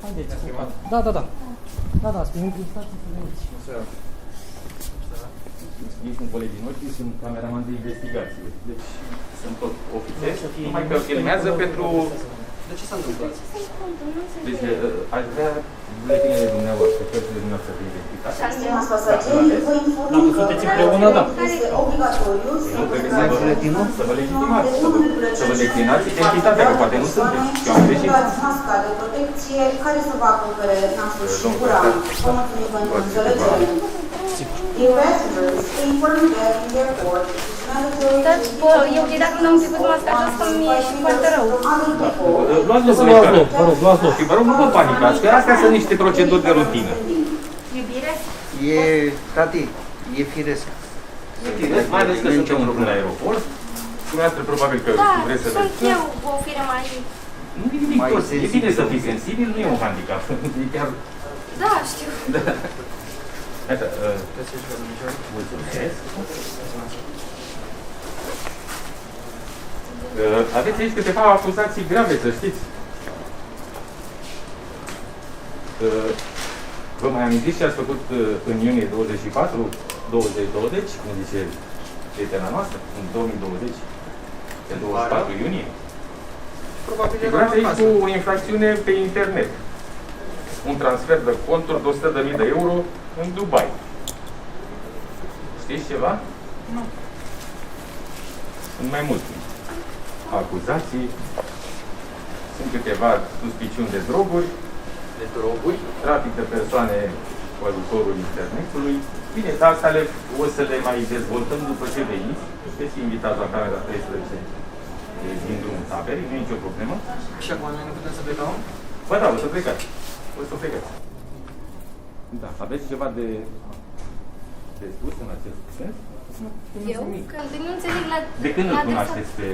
Haideți. Da, da, da. Da, da, spune prin stație să veniți. Ei sunt colegii noștri, sunt cameraman de investigație. Deci sunt tot ofițeri, numai că filmează pentru... De ce s-a întâmplat? Deci aș vrea buletinele dumneavoastră, cărțile dumneavoastră de identitate. Stimați pasageri, vă informăm că sunteți împreună, da. este obligatoriu Nu trebuie să vă legitimați, să vă declinați identitatea, că poate nu sunteți. Eu am greșit. masca de protecție care să vă acopere nasul și gura. Vă mulțumim pentru înțelegere. Dear passengers, inform that in the airport Dar, bă, eu dacă nu am trecut masca aceasta, mi-e și foarte rău. Luați loc, vă rog, luați loc. și vă rog, nu vă panicați, că astea sunt niște proceduri de rutină. Iubire? E, tati, e firesc. Mai ales că suntem într-un aeroport, dumneavoastră probabil că Da, vreți să sunt vedeți. eu o fire mai... Nu e nimic, Mai toți. E sensibil. bine să fii sensibil, nu e un handicap. E chiar... Da, știu. Iată, Găsești pe Dumnezeu? mulțumesc. Aveți aici câteva acuzații grave, să știți. Vă mai amintiți ce ați făcut în iunie 24, 2020, cum zice prietena noastră, în 2020, pe 24 iunie? Probabil era Figurați aici acasă. cu o infracțiune pe internet. Un transfer de conturi de 100.000 de euro în Dubai. Știți ceva? Nu. Sunt mai multe acuzații, sunt câteva suspiciuni de droguri, trafic de persoane cu ajutorul internetului. Bine, dar asta o să le mai dezvoltăm după ce veniți. Veți invitați la camera 13 din drumul taberei, nu e nicio problemă. Și acum noi nu putem să plecăm? Bă, da, o să plecați. O să plecați. Da, aveți ceva de spus în acest sens? Eu? Când nu înțeleg la... De când îl la adresa- cunoașteți pe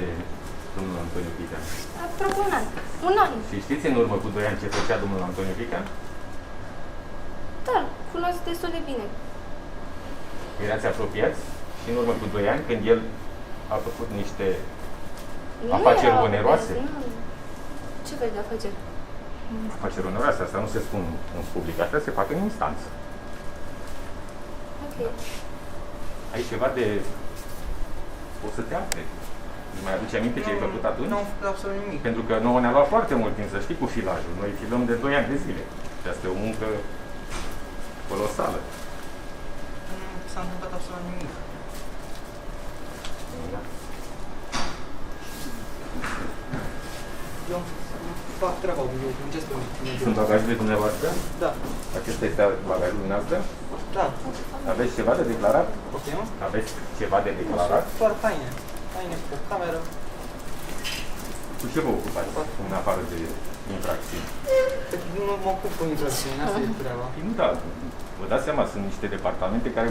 domnul Antoniu Pican? Aproape un an. Un an. Și știți în urmă cu 2 ani ce făcea domnul Antoniu Pican? Da, cunosc destul de bine. Erați apropiați și în urmă cu 2 ani, când el a făcut niște Nu afaceri era- oneroase? Nu. Ce fel de afaceri? Afaceri oneroase, asta nu se spun în public, astea se fac în instanță. Ok. Ai ceva de... O să te afle. Îți mai aduce aminte ce ai făcut atunci? Nu am făcut absolut nimic. Pentru că nouă ne-a luat foarte mult timp, să știi, cu filajul. Noi filăm de 2 ani de zile. Și asta e o muncă colosală. Nu s-a întâmplat absolut nimic. Da. Eu fac treaba, eu muncesc pe mine. Sunt bagajele dumneavoastră? Da, Acesta este bagajul dumneavoastră? da. Aveți ceva de declarat? Ok, nu? Aveți ceva de declarat? Doar haine. Haine cu cameră. Cu ce vă ocupați în afară de infracțiuni? Nu mă ocup cu infracțiuni, asta e treaba. Păi nu, da, vă dați seama, sunt niște departamente care,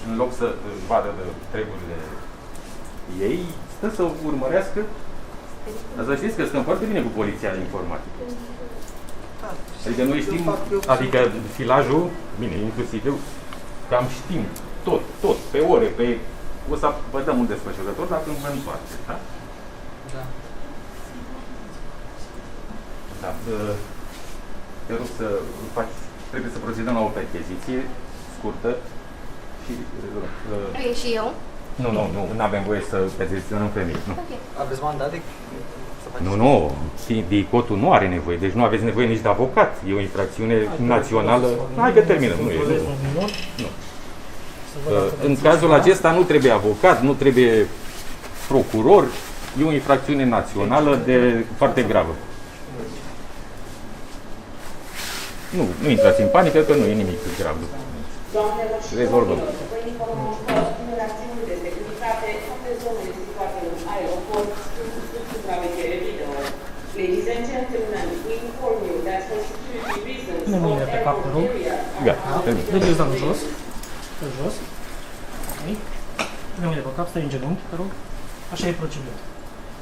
în loc să vadă de treburile ei, stă să urmărească. Dar să știți că stăm foarte bine cu poliția de informatică. Da. Adică noi știm, Eu adică filajul, bine, inclusiv eu, cam știm tot, pe ore, pe... O să vă dăm un desfășurător dacă vă întoarceți, da? Da. Da. Te rog să faci, trebuie să procedăm la o percheziție scurtă și... E și eu? Nu avem voie să percheziționăm femei, nu. Ok. Aveți mandat de... să faceți? Nu, DICOT-ul nu are nevoie, deci nu aveți nevoie nici de avocat. E o infracțiune națională. Hai că terminăm, nu e. Nu. În cazul acesta nu trebuie avocat, nu trebuie procuror, e o infracțiune națională de foarte gravă. Nu intrați în panică, că nu e nimic grav. Rezolvăm. Vă informăm că unele acțiuni de securitate toate zonele situate în aeroport sunt sub supraveghere video. Ladies and gentlemen, we inform you that for security reasons Pune mâinile pe cap, te rog. Gata. Deci îți dăm jos. Pe jos. Ok. Pune mâinile pe cap, stai în genunchi, te rog. Așa e procedura.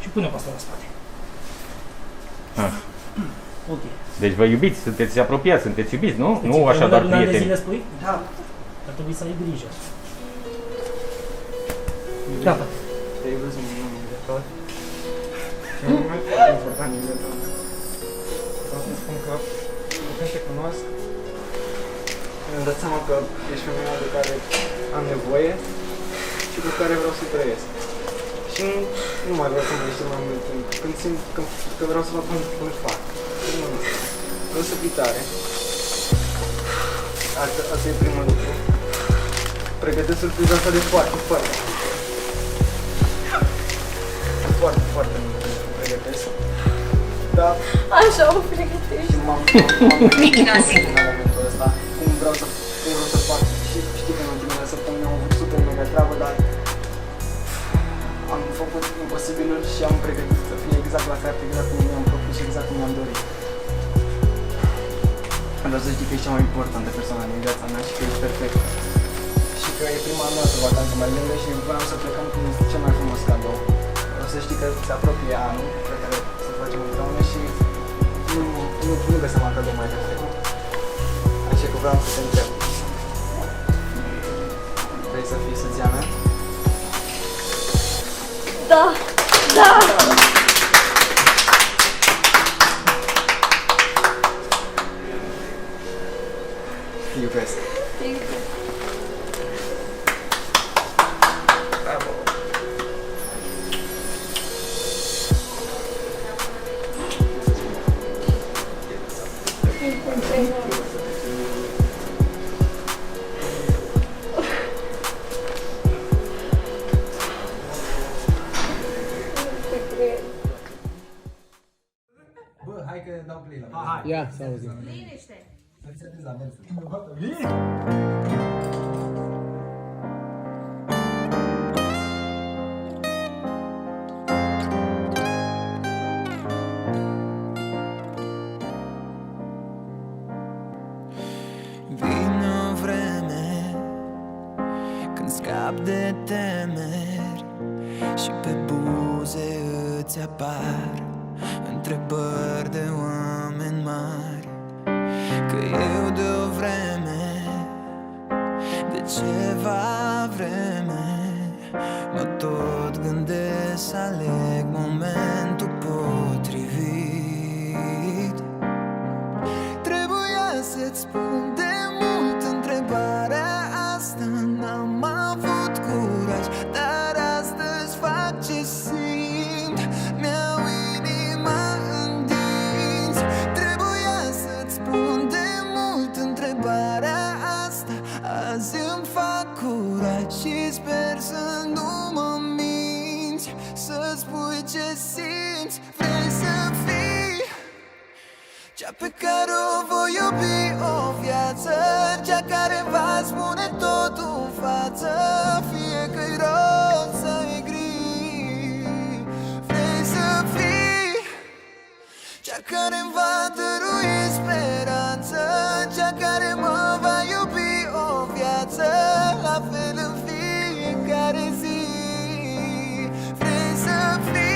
Și pune-o pe asta la spate. Ah. Ok. Deci vă iubiți, sunteți apropiați, sunteți iubiți, nu? Sunteți Nu așa doar împreună de un an de prieteni. zile, spui? Da. Ar trebui să ai grijă. Gata. Te-ai văzut minunii de tot. Important e de tot. Vreau să spun că când te cunosc, mi-am dat seama că ești femeia de care am nevoie și cu care vreau să trăiesc. Și nu mai vreau să mai știu mai mult timp. Când simt că vreau să fac un fac. Vreau să fii tare. Asta e primul lucru. Pregătesc surpriza asta de foarte mult pregătesc. Da. Așa o pregătești. Și m-am gândit la momentul ăsta. Cum vreau să fac. Și știi că în ultimele săptămâni am avut super mega treabă, dar am făcut imposibilul și am pregătit să fie exact la carte, exact cum mi-am propus și exact cum mi-am dorit. Vreau să știi că ești cea mai importantă persoană din viața mea și că ești perfectă. Și că e prima noastră vacanță mai lungă și vreau să plecăm cu cel mai frumos cadou. Vreau să știi că se apropie anul pe care să facem împreună și nu găseam un cadou mai perfect. Așa că vreau să te întreb. Vrei să fii soția mea? Da, da! Te iubesc. Te iubesc. Bravo. Bă, hai că dau play la hai. Ia, să auzim. Liniște! Vine o vreme când scap de temeri și pe buze îți apar întrebări de oameni mari. Că eu de o vreme, de ceva vreme, mă tot gândesc să aleg momentul potrivit. Trebuia să-ți spun de mult întrebarea asta, n-am avut curaj, dar astăzi fac ce simt, mi-au inima în dinți. Trebuia să-ți spun de mult întrebarea asta, azi îmi fac curaj și sper să nu mă minți, să spui ce simți. Vrei să fii cea pe care o voi iubi o viață, cea care va spune totul în față, fie că-i roz sau-i gri. Vrei să fii cea care-mi va dărui speranță, cea care mă va iubi o viață, la fel în fiecare zi. Vrei să fii.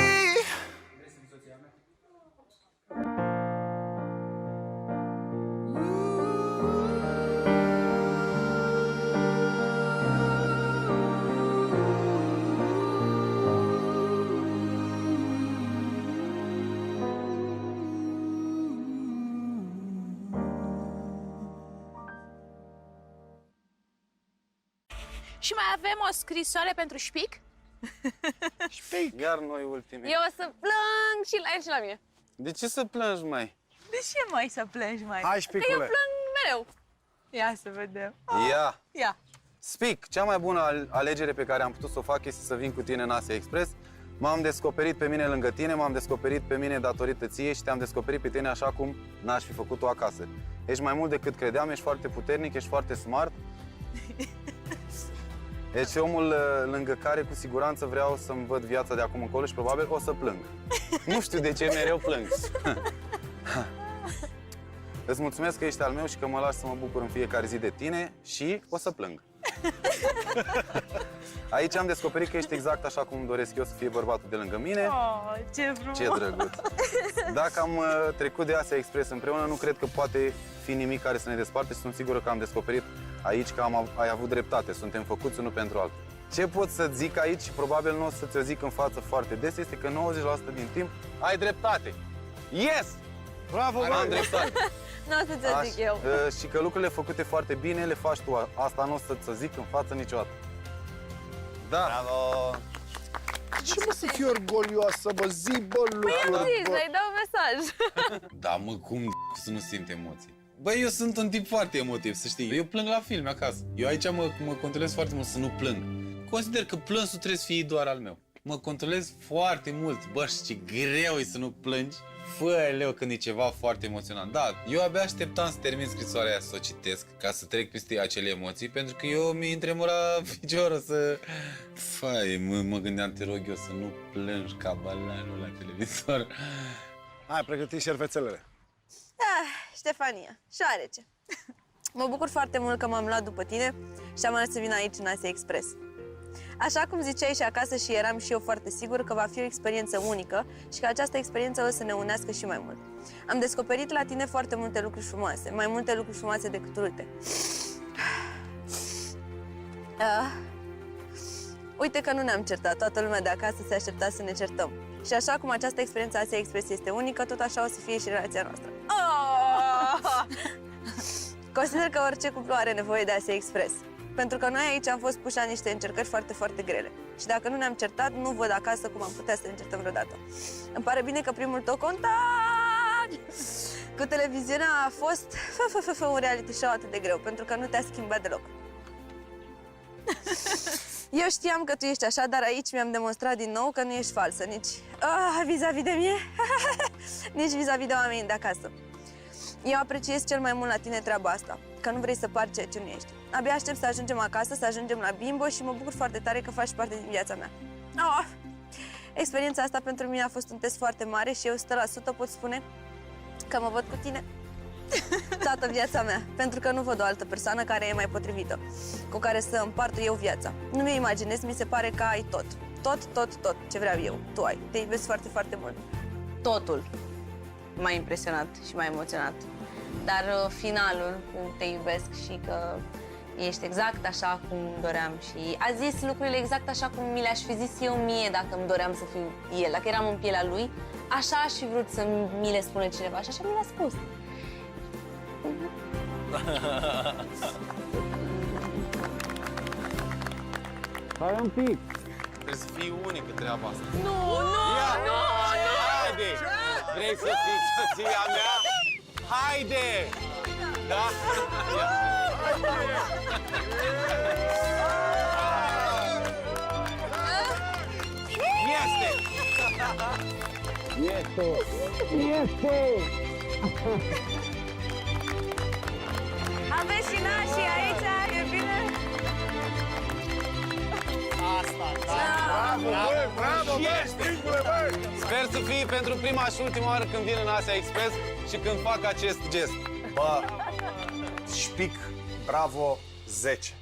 Și mai avem o scrisoare pentru Șpic. Iar noi ultimii. Eu o să plâng și la el și la mine. De ce să plângi, mai? De ce mai să plângi, mai? Hai, Că Șpicule. eu plâng mereu. Ia să vedem. Ia! Ia. Spic, cea mai bună alegere pe care am putut să o fac este să vin cu tine în Asia Express. M-am descoperit pe mine lângă tine, m-am descoperit pe mine datorită ție și te-am descoperit pe tine așa cum n-aș fi făcut-o acasă. Ești mai mult decât credeam, ești foarte puternic, ești foarte smart. Ești omul lângă care cu siguranță vreau să-mi văd viața de acum încolo și probabil o să plâng. Nu știu de ce mereu plâng. Îți mulțumesc că ești al meu și că mă lași să mă bucur în fiecare zi de tine și o să plâng. Aici am descoperit că ești exact așa cum îmi doresc eu să fie bărbatul de lângă mine. Oh, ce frumos! Ce drăguț! Dacă am trecut de Asia Express împreună, nu cred că poate fi nimic care să ne desparte și sunt sigură că am descoperit aici că ai avut dreptate. Suntem făcuți unul pentru altul. Ce pot să zic aici și probabil nu o să ți-o zic în față foarte des este că 90% din timp ai dreptate. Yes! Bravo, am dreptate. Nu o să-ți zic eu. Și că lucrurile făcute foarte bine le faci tu. Asta nu o să-ți zic în față niciodată. Da. Bravo! Ce mă să fii orgolioasă, bă? Zi, bă, Păi lucruri, am zis, bă. să-i dau mesaj. Da, mă, cum să nu simt emoții? Băi, eu sunt un tip foarte emotiv, să știi. Eu plâng la filme acasă. Eu aici mă controlez foarte mult să nu plâng. Consider că plânsul trebuie să fie doar al meu. Mă controlez foarte mult. Bă, și ce greu e să nu plângi. Fă-leu când e ceva foarte emoționant. Da, eu abia așteptam să termin scrisoarea aia, să o citesc, ca să trec peste acele emoții, pentru că eu mi-i tremura piciorul să... Fai, mă gândeam, te rog eu să nu plângi ca balanul la televizor. Hai, pregăti șervețelele. Ștefania, șoarece. Mă bucur foarte mult că m-am luat după tine și am ales să vin aici în Asia Express. Așa cum ziceai și acasă și eram și eu foarte sigur că va fi o experiență unică și că această experiență o să ne unească și mai mult. Am descoperit la tine foarte multe lucruri frumoase, mai multe lucruri frumoase decât urâte. Uite că nu ne-am certat, toată lumea de acasă se aștepta să ne certăm. Și așa cum această experiență Asia Express este unică, tot așa o să fie și relația noastră. Consider că orice cuplu are nevoie de Asia Express. Pentru că noi aici am fost puși la niște încercări foarte, foarte grele. Și dacă nu ne-am certat, nu văd acasă cum am putea să ne certăm vreodată. Îmi pare bine că primul tău contact cu televiziunea a fost un reality show atât de greu, pentru că nu te-a schimbat deloc. Eu știam că tu ești așa, dar aici mi-am demonstrat din nou că nu ești falsă, nici vis-a-vis de mine, nici vis-a-vis de oamenii de acasă. Eu apreciez cel mai mult la tine treaba asta, că nu vrei să pari ceea ce nu ești. Abia aștept să ajungem acasă, să ajungem la Bimbo și mă bucur foarte tare că faci parte din viața mea. Experiența asta pentru mine a fost un test foarte mare și eu 100% pot spune că mă văd cu tine toată viața mea, pentru că nu văd o altă persoană care e mai potrivită, cu care să împart eu viața. Nu mi-o imaginez, mi se pare că ai tot. Tot ce vreau eu, tu ai. Te iubesc foarte, foarte mult. Totul m-a impresionat și m-a emoționat. Dar finalul cu te iubesc și că ești exact așa cum doream și a zis lucrurile exact așa cum mi le-aș fi zis eu mie dacă îmi doream să fiu el. Dacă eram în pielea lui, așa aș fi vrut să mi le spună cineva și așa mi le-a spus. Hai un pic! Trebuie să fii unică treaba asta. Nu! Haide! Vrei să fii soția mea? Haide! Da? Este! Aveți și nașii aici, e bine? Bravo, băi! Sper să fie pentru prima și ultima oară când vin în Asia Express și când fac acest gest. Bă, șpic, bravo, 10.